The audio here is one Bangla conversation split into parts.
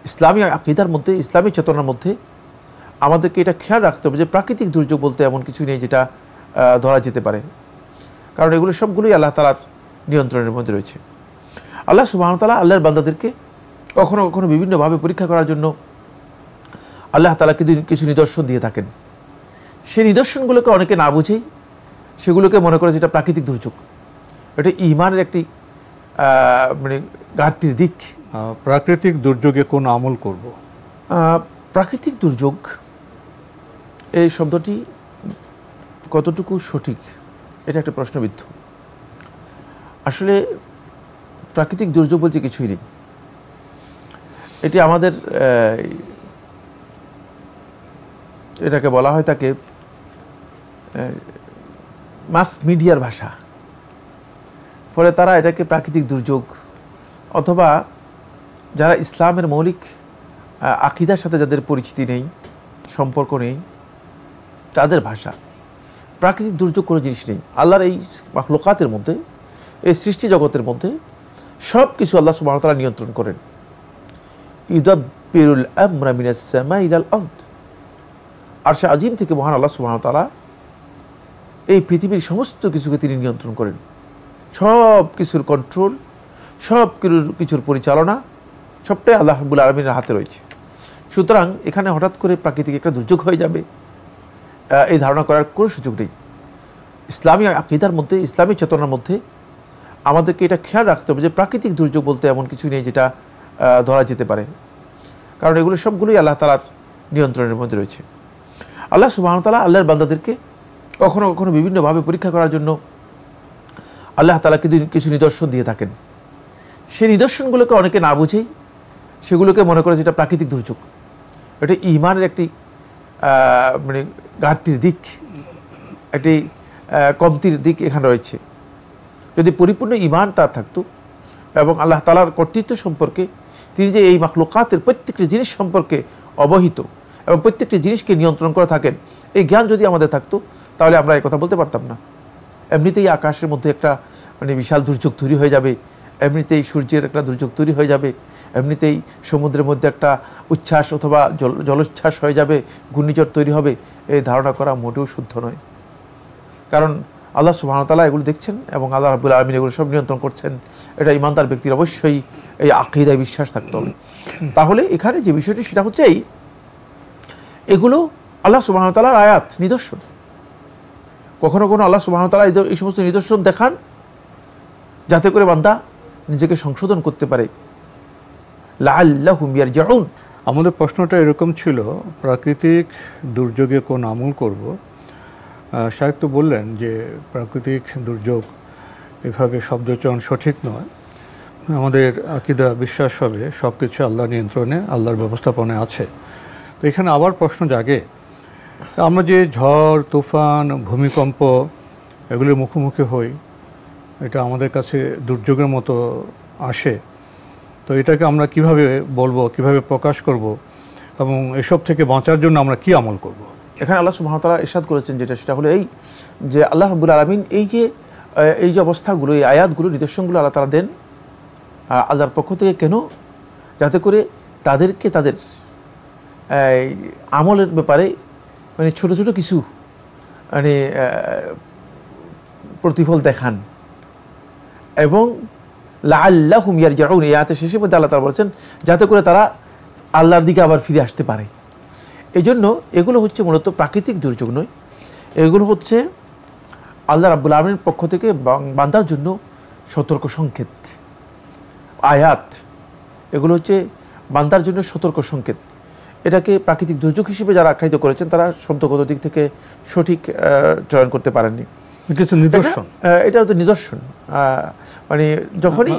ইসলামী আকীদার মধ্যে, ইসলামী চেতনার মধ্যে আমাদেরকে এটা খেয়াল রাখতে হবে যে প্রাকৃতিক দুর্যোগ বলতে এমন কিছু নেই যেটা ধরা যেতে পারে, কারণ এগুলো সবগুলোই আল্লাহ তাআলার নিয়ন্ত্রণের মধ্যে রয়েছে। আল্লাহ সুবহানাহু ওয়া তাআলা আল্লাহর বান্দাদেরকে কখনো কখনো বিভিন্নভাবে পরীক্ষা করার জন্য আল্লাহ তাআলা কিছু নিদর্শন দিয়ে থাকেন। সেই নিদর্শনগুলোকে অনেকে না বুঝেই সেগুলোকে মনে করে যেটা প্রাকৃতিক দুর্যোগ। এটা ঈমানের একটি মানে ঘাটতির দিক। প্রাকৃতিক দুর্যোগে কোন আমল করব? প্রাকৃতিক দুর্যোগ এই শব্দটি কতটুকু সঠিক এটা একটা প্রশ্নবিদ্ধ। আসলে প্রাকৃতিক দুর্যোগ বলতে কিছুই নেই। এটি আমাদের এটাকে বলা হয় তাকে মাস মিডিয়ার ভাষা, ফলে তারা এটাকে প্রাকৃতিক দুর্যোগ অথবা যারা ইসলামের মৌলিক আকীদার সাথে যাদের পরিচিতি নেই, সম্পর্ক নেই, তাদের ভাষা। প্রাকৃতিক দুর্যোগ কোনো জিনিস নেই। আল্লাহর এই মাখলুকাতের মধ্যে, এই সৃষ্টি জগতের মধ্যে সব কিছু আল্লাহ সুবহানাহু ওয়া তাআলা নিয়ন্ত্রণ করেন। ইউদাব্বিরুল আমরা মিনাস সামাই ইলাল আরদ, আরশে আজিম থেকে মহান আল্লাহ সুবহানাহু ওয়া তাআলা এই পৃথিবীর সমস্ত কিছুকে তিনি নিয়ন্ত্রণ করেন। সব কিছুর কন্ট্রোল, সব কিছুর পরিচালনা সবটাই আল্লাহ রাব্বুল আলামিনের হাতে রয়েছে। সুতরাং এখানে হঠাৎ করে প্রাকৃতিক একটা দুর্যোগ হয়ে যাবে এই ধারণা করার কোনো সুযোগ নেই। ইসলামী আকীদার মধ্যে, ইসলামী চেতনার মধ্যে আমাদেরকে এটা খেয়াল রাখতে হবে যে প্রাকৃতিক দুর্যোগ বলতে এমন কিছু নেই যেটা ধরা যেতে পারে, কারণ এগুলো সবগুলোই আল্লাহ তাআলার নিয়ন্ত্রণের মধ্যে রয়েছে। আল্লাহ সুবহানাহু ওয়া তাআলা আল্লাহর বান্দাদেরকে কখনো কখনো বিভিন্নভাবে পরীক্ষা করার জন্য আল্লাহ তাআলা কিছু নিদর্শন দিয়ে থাকেন। সেই নিদর্শনগুলোকে অনেকে না বুঝেই সেগুলোকে মনে করে যেটা প্রাকৃতিক দুর্যোগ। এটা ঈমানের একটি মানে ঘাটতির দিক, একটি কমতির দিক এখানে রয়েছে। যদি পরিপূর্ণ ঈমান তার থাকতো এবং আল্লাহ তাআলার কর্তৃত্ব সম্পর্কে, তিনি যে এই মাখলুকাতের প্রত্যেকটি জিনিস সম্পর্কে অবহিত এবং প্রত্যেকটি জিনিসকে নিয়ন্ত্রণ করে থাকেন, এই জ্ঞান যদি আমাদের থাকতো তাহলে আমরা এই কথা বলতে পারতাম না। এমনিতেই আকাশের মধ্যে একটা মানে বিশাল দুর্যোগ তৈরি হয়ে যাবে, এমনিতেই সূর্যের একটা দুর্যোগ তৈরি হয়ে যাবে, এমনিতেই সমুদ্রের মধ্যে একটা উচ্ছ্বাস অথবা জলোচ্ছ্বাস হয়ে যাবে, ঘূর্ণিঝড় তৈরি হবে, এই ধারণা করা মোটেও শুদ্ধ নয়। কারণ আল্লাহ সুবহানাহু ওয়া তাআলা এগুলো দেখছেন এবং আল্লাহ রাব্বুল আলামিন এগুলো সব নিয়ন্ত্রণ করছেন। এটা ঈমানদার ব্যক্তির অবশ্যই এই আকীদায় বিশ্বাস থাকতে হবে। তাহলে এখানে যে বিষয়টি সেটা হচ্ছে এগুলো আল্লাহ সুবহানাহু ওয়া তাআলার আয়াত, নিদর্শন। কখনো কখনো আল্লাহ সুবহানাহু ওয়া তাআলা এই সমস্ত নিদর্শন দেখান যাতে করে বান্দা নিজেকে সংশোধন করতে পারে। লাআল্লাহুম ইয়ারজিউন। আমাদের প্রশ্নটা এরকম ছিল, প্রাকৃতিক দুর্যোগে কোন আমল করব? শায়েখ তো বললেন যে প্রাকৃতিক দুর্যোগ এভাবে শব্দচয়ন সঠিক নয়। আমাদের আকীদা বিশ্বাস হবে সব কিছু আল্লাহর নিয়ন্ত্রণে, আল্লাহর ব্যবস্থাপনায় আছে। তো এখানে আবার প্রশ্ন জাগে, আমরা যে ঝড়, তুফান, ভূমিকম্প এগুলির মুখোমুখি হই, এটা আমাদের কাছে দুর্যোগের মতো আসে। তো এটাকে আমরা কিভাবে বলবো, কিভাবে প্রকাশ করব এবং এসব থেকে বাঁচার জন্য আমরা কি আমল করব? এখানে আল্লাহ সুবহানাহু ওয়া তাআলা ইরশাদ করেছেন সেটা হলো এই যে আল্লাহ রাব্বুল আলামিন এই যে অবস্থাগুলো, এই আয়াতগুলো, নিদর্শনগুলো আল্লাহ তাআলা দেন আল্লাহর পক্ষ থেকে। কেন? যাতে করে তাদেরকে তাদের আমলের ব্যাপারে মানে ছোট ছোট কিছু মানে প্রতিফল দেখান। এবং লাআল্লাহুম ইয়ারজিউন, এই আয়াতের শেষের মধ্যে আল্লাহ তাআলা বলেছেন যাতে করে তারা আল্লাহর দিকে আবার ফিরে আসতে পারে। এই জন্য এগুলো হচ্ছে মূলত প্রাকৃতিক দুর্যোগ নয়, এগুলো হচ্ছে আল্লাহ রাব্বুল আলামিনের পক্ষ থেকে বান্দার জন্য সতর্ক সংকেত, আয়াত। এগুলো হচ্ছে বান্দার জন্য সতর্ক সংকেত। এটাকে প্রাকৃতিক দুর্যোগ হিসেবে যারা আখ্যায়িত করেছেন তারা শব্দগত দিক থেকে সঠিক চয়ন করতে পারেননি। কিছু নিদর্শন, এটা হচ্ছে নিদর্শন, মানে যখনই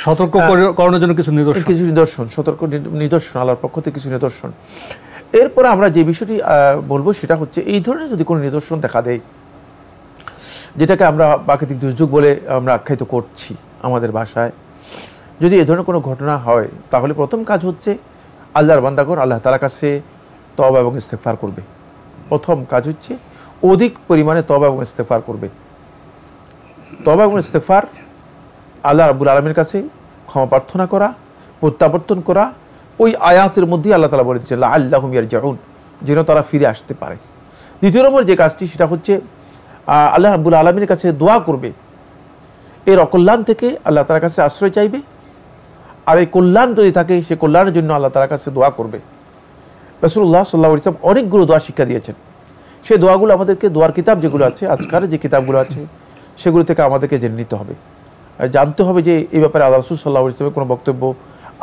সতর্ক করানোর জন্য কিছু নিদর্শন, সতর্ক নিদর্শন, আল্লাহর পক্ষ থেকে কিছু নিদর্শন। এরপরে আমরা যে বিষয়টি বলবো সেটা হচ্ছে এই ধরনের যদি কোনো নিদর্শন দেখা দেয়, যেটাকে আমরা প্রাকৃতিক দুর্যোগ বলে আমরা আখ্যায়িত করছি আমাদের ভাষায়, যদি এ ধরনের কোনো ঘটনা হয় তাহলে প্রথম কাজ হচ্ছে আল্লাহর বান্দাগণ আল্লাহ তাআলার কাছে তওবা এবং ইস্তেগফার করবে। প্রথম কাজ হচ্ছে অধিক পরিমাণে তওবা এবং ইস্তেগফার করবে। তওবা এবং ইস্তেগফার, আল্লাহ রাব্বুল আলামিনের কাছে ক্ষমা প্রার্থনা করা, প্রত্যাবর্তন করা, ওই আয়াতের মধ্যেই আল্লাহ তাআলা বলে দিচ্ছেন লাআল্লাহুম ইয়ারজিউন, যেন তারা ফিরে আসতে পারে। দ্বিতীয় নম্বর যে কাজটি সেটা হচ্ছে আল্লাহ রাব্বুল আলামিনের কাছে দোয়া করবে, এর অকল্যাণ থেকে আল্লাহ তাআলার কাছে আশ্রয় চাইবে, আর এই কল্যাণ যদি থাকে সে কল্যাণের জন্য আল্লাহ তাআলার কাছে দোয়া করবে। রাসূলুল্লাহ সাল্লাল্লাহু আলাইহি ওয়াসাল্লাম অনেকগুলো দোয়া শিক্ষা দিয়েছেন। সেই দোয়াগুলো আমাদেরকে, দোয়ার কিতাব যেগুলো আছে, আজকার যে কিতাবগুলো আছে, সেগুলো থেকে আমাদেরকে জেনে নিতে হবে, আর জানতে হবে যে এই ব্যাপারে আল্লাহ রাসূল সাল্লাল্লাহু আলাইহি ওয়াসাল্লামের কোনো বক্তব্য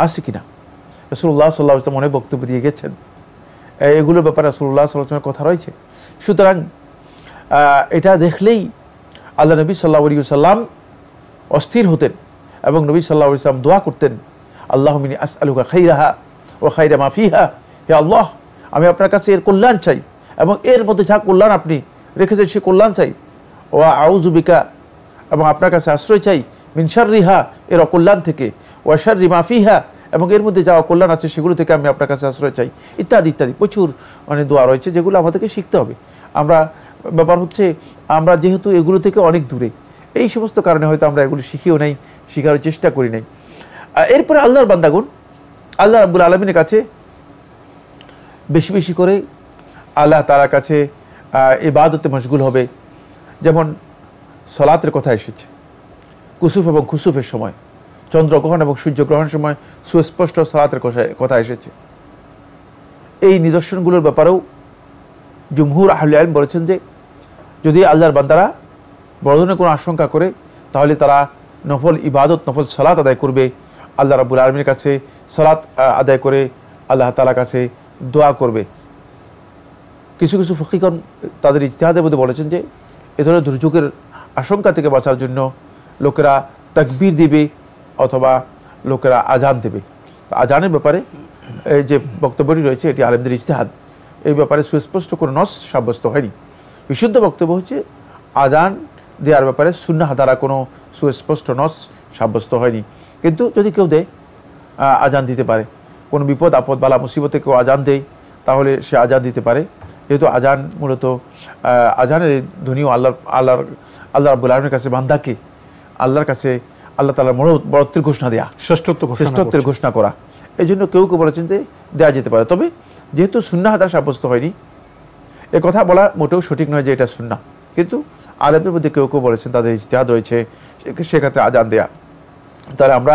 আছে কিনা। রাসূলুল্লাহ সাল্লাল্লাহু আলাইহি ওয়াসাল্লাম অনেক বক্তব্য দিয়ে গেছেন, এগুলোর ব্যাপারে রাসূলুল্লাহ সাল্লাল্লাহু আলাইহি ওয়াসাল্লামের কথা রয়েছে। সুতরাং এটা দেখলেই আল্লাহ নবী সাল্লাল্লাহু আলাইহি ওয়াসাল্লাম অস্থির হতেন এবং নবী সাল্লাল্লাহু আলাইহি ওয়াসাল্লাম দোয়া করতেন, আল্লাহুম্মা ইন্নী আসআলুকা খাইরাহা ওয়া খাইরা মা ফিহা, হে আল্লাহ আমি আপনার কাছে এর কল্যাণ চাই এবং এর মধ্যে যা কল্যাণ আপনি রেখেছেন সে কল্যাণ চাই, ওয়া আউযু বিকা, এবং আপনার কাছে আশ্রয় চাই মিন শাররিহা, এর অকল্যাণ থেকে, ওয়া শাররি মা ফিহা, এবং এর মধ্যে যা অকল্যাণ আছে সেগুলো থেকে আমি আপনার কাছে আশ্রয় চাই, ইত্যাদি ইত্যাদি প্রচুর দোয়া রয়েছে যেগুলো আমাদেরকে শিখতে হবে। আমরা ব্যাপার হচ্ছে আমরা যেহেতু এগুলো থেকে অনেক দূরে, এই সমস্ত কারণে হয়তো আমরা এগুলো শিখিও নাই, শেখার চেষ্টা করি নাই। এরপরে আল্লাহর বান্দাগণ আল্লাহ রাব্বুল আলামিনের কাছে বেশি বেশি করে আল্লাহ তাআলার কাছে ইবাদতে মশগুল হবে। যেমন সলাতের কথা এসেছে, কুসুফ এবং খুসুফের সময়, চন্দ্রগ্রহণ এবং সূর্যগ্রহণের সময় সুস্পষ্ট সলাতের কথা এসেছে। এই নিদর্শনগুলোর ব্যাপারেও জুমহুর আহলে ইলম বলেছেন যে যদি আল্লাহর বান্দারা বড় ধরনের কোনো আশঙ্কা করে তাহলে তারা নফল ইবাদত, নফল সলাত আদায় করবে, আল্লাহ রাব্বুল আলামিনের কাছে সলাত আদায় করে আল্লাহ তাআলার কাছে দোয়া করবে। কিছু কিছু ফকিহগণ তাদের ইজতিহাদের মধ্যে বলেছেন যে এ ধরনের দুর্যোগের আশঙ্কা থেকে বাঁচার জন্য লোকেরা তাকবীর দিবে অথবা লোকেরা আজান দেবে। আজানের ব্যাপারে এই যে বক্তব্যটি রয়েছে এটি আলেমদের ইজতিহাদ, এই ব্যাপারে সুস্পষ্ট কোনো নস সাব্যস্ত হয়নি। বিশুদ্ধ বক্তব্য হচ্ছে আজান দেওয়ার ব্যাপারে সুন্নাহ দ্বারা কোনো সুস্পষ্ট নস সাব্যস্ত হয়নি, কিন্তু যদি কেউ দেয় আজান দিতে পারে, কোনো বিপদ আপদ বালা মুসিবতে কেউ আজান দেয় তাহলে সে আজান দিতে পারে, যেহেতু আজান মূলত আজানের ধ্বনিও আল্লাহ রাব্বুল আলামিনের কাছে বান্দাকে আল্লাহর কাছে আল্লাহ তাআলার বড়ত্বের ঘোষণা দেয়া, শ্রেষ্ঠত্বের ঘোষণা করা, এই জন্য কেউ কেউ বলেছেন যে দেওয়া যেতে পারে। তবে যেহেতু সুন্নাহ দ্বারা সাব্যস্ত হয়নি, এ কথা বলা মোটেও সঠিক নয় যে এটা সুন্নাহ, কিন্তু আলেমদের মধ্যে কেউ কেউ বলেছেন, তাদের ইজতিহাদ রয়েছে সেক্ষেত্রে আজান দেয়া। তাহলে আমরা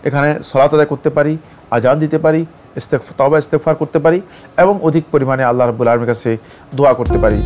এখানে সলাত আদায় করতে পারি, আজান দিতে পারি, তওবা ইস্তেগফার করতে পারি এবং অধিক পরিমাণে আল্লাহ রাব্বুল আলামিনের কাছে দোয়া করতে পারি।